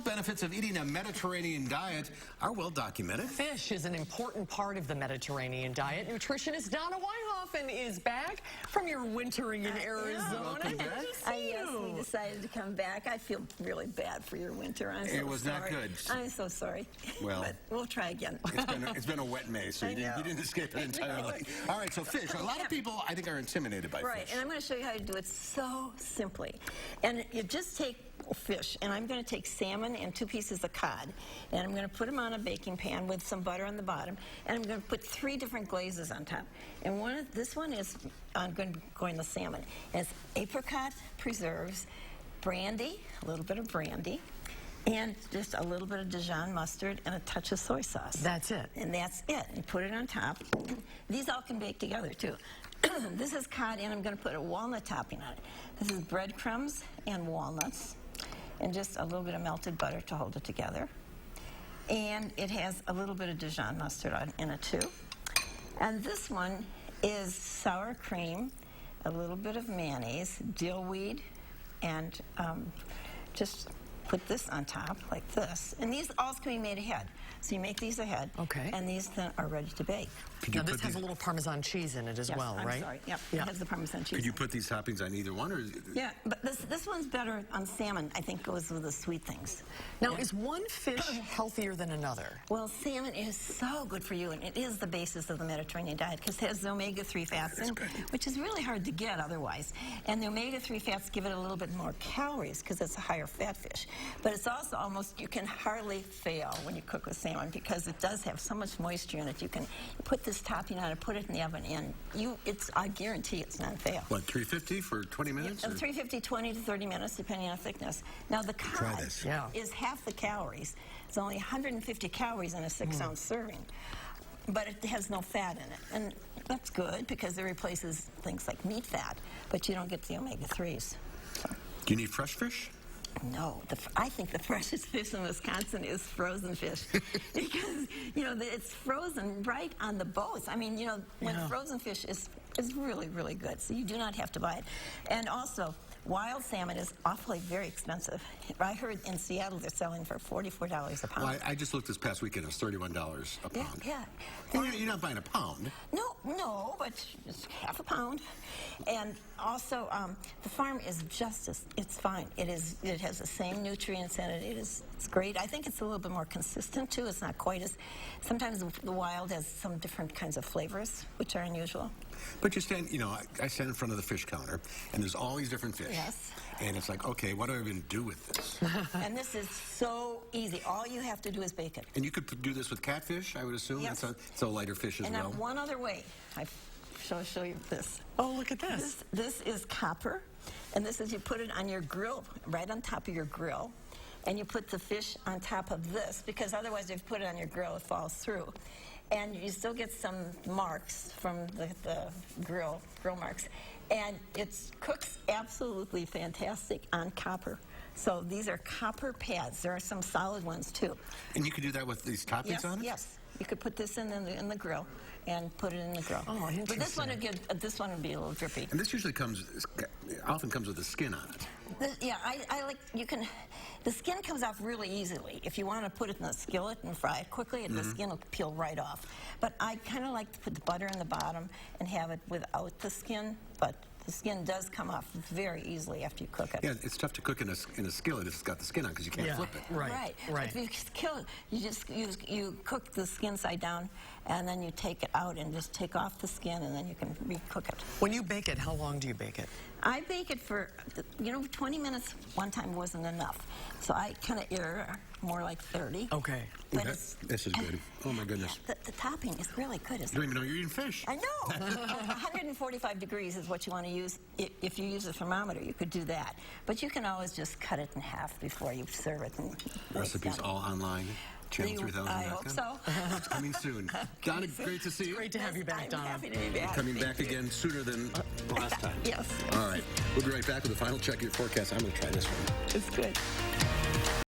benefits of eating a Mediterranean diet are well documented. Fish is an important part of the Mediterranean diet. Nutritionist Donna Weihofen is back from your wintering in Arizona. Welcome back. Yes, we decided to come back. I feel really bad for your winter. I'm so sorry. It was not good. I'm so sorry. Well, but we'll try again. It's been a wet May, so you didn't escape it entirely. All right, so fish. A lot of people, I think, are intimidated by Right, fish. and I'm going to show you how to do it so simply. And you just take fish, and I'm going to take salmon and 2 pieces of cod, and I'm going to put them on a baking pan with some butter on the bottom, and I'm going to put 3 different glazes on top. And this one is going to salmon. It's apricot preserves, brandy, a little bit of brandy, and just a little bit of Dijon mustard and a touch of soy sauce. That's it. And that's it. And put it on top. These all can bake together, too. This is cod, and I'm going to put a walnut topping on it. This is breadcrumbs and walnuts, and just a little bit of melted butter to hold it together. And it has a little bit of Dijon mustard in it, too. And this one is sour cream, a little bit of mayonnaise, dill weed, and just put this on top like this. And these all can be made ahead. So you make these ahead. Okay. And these then are ready to bake. Now this has a little Parmesan cheese in it as well, right? I'm sorry. Yep. Yeah. It has the Parmesan cheese. Could you put these toppings on either one? Or? Yeah, but this one's better on salmon, I think, goes with the sweet things. Now, is one fish healthier than another? Well, salmon is so good for you, and it is the basis of the Mediterranean diet because it has the omega-3 fats, which is really hard to get otherwise. And the omega-3 fats give it a little bit more calories because it's a higher fat fish. But it's also almost, you can hardly fail when you cook with salmon because it does have so much moisture in it. You can put this topping on it, put it in the oven, and I guarantee it's not fail. What, 350 for 20 minutes? 350, 20 to 30 minutes, depending on thickness. Now, the cod is half the calories. It's only 150 calories in a 6-ounce serving, but it has no fat in it. And that's good because it replaces things like meat fat, but you don't get the omega-3s. So. Do you need fresh fish? No, I think the freshest fish in Wisconsin is frozen fish because, it's frozen right on the boats. I mean, when frozen fish is really, really good, so you do not have to buy it. And also, wild salmon is awfully very expensive. I heard in Seattle they're selling for $44 a pound. Well, I just looked this past weekend. It was $31 a pound. Yeah. Well, you're not buying a pound. No, but it's half a pound. And also, the farm is it's fine. It has the same nutrients in it. It's great. I think it's a little bit more consistent, too. It's not quite as, sometimes the wild has some different kinds of flavors, which are unusual. But you stand, I stand in front of the fish counter, and there's all these different fish. Yes. And it's like, okay, what do I even do with this? And this is so easy. All you have to do is bake it. And you could do this with catfish, I would assume? Yes. It's a lighter fish as well. And one other way. I show you this. Oh, look at this. This is copper, and this is you put it on your grill, right on top of your grill, and you put the fish on top of this, because otherwise if you put it on your grill, it falls through. And you still get some marks from the grill marks. And it cooks absolutely fantastic on copper. So these are copper pads. There are some solid ones, too. And you could do that with these toppings on it? Yes. You could put this in the grill and put it in the grill. Oh, interesting. But this one would be a little drippy. And this usually often comes with the skin on it. The skin comes off really easily. If you want to put it in the skillet and fry it quickly, the skin will peel right off. But I kind of like to put the butter in the bottom and have it without the skin, but the skin does come off very easily after you cook it. Yeah, it's tough to cook in a skillet if it's got the skin on because you can't flip it. Right. If you kill it, you cook the skin side down, and then you take it out and just take off the skin, and then you can recook it. When you bake it, how long do you bake it? I bake it for, 20 minutes one time wasn't enough. So I kind of err more like 30. Okay. But this is good. Oh, my goodness. The topping is really good, isn't You it? don't even know you're eating fish. I know. 145 degrees is what you want to use. If you use a thermometer, you could do that. But you can always just cut it in half before you serve it. Recipes all online. Channel 3000. I hope so. It's coming soon. Donna, great to see you. Great to have you back, Donna. I'm happy to be back. Coming back again sooner than last time. Yes. All right. We'll be right back with the final check of your forecast. I'm going to try this one. It's good.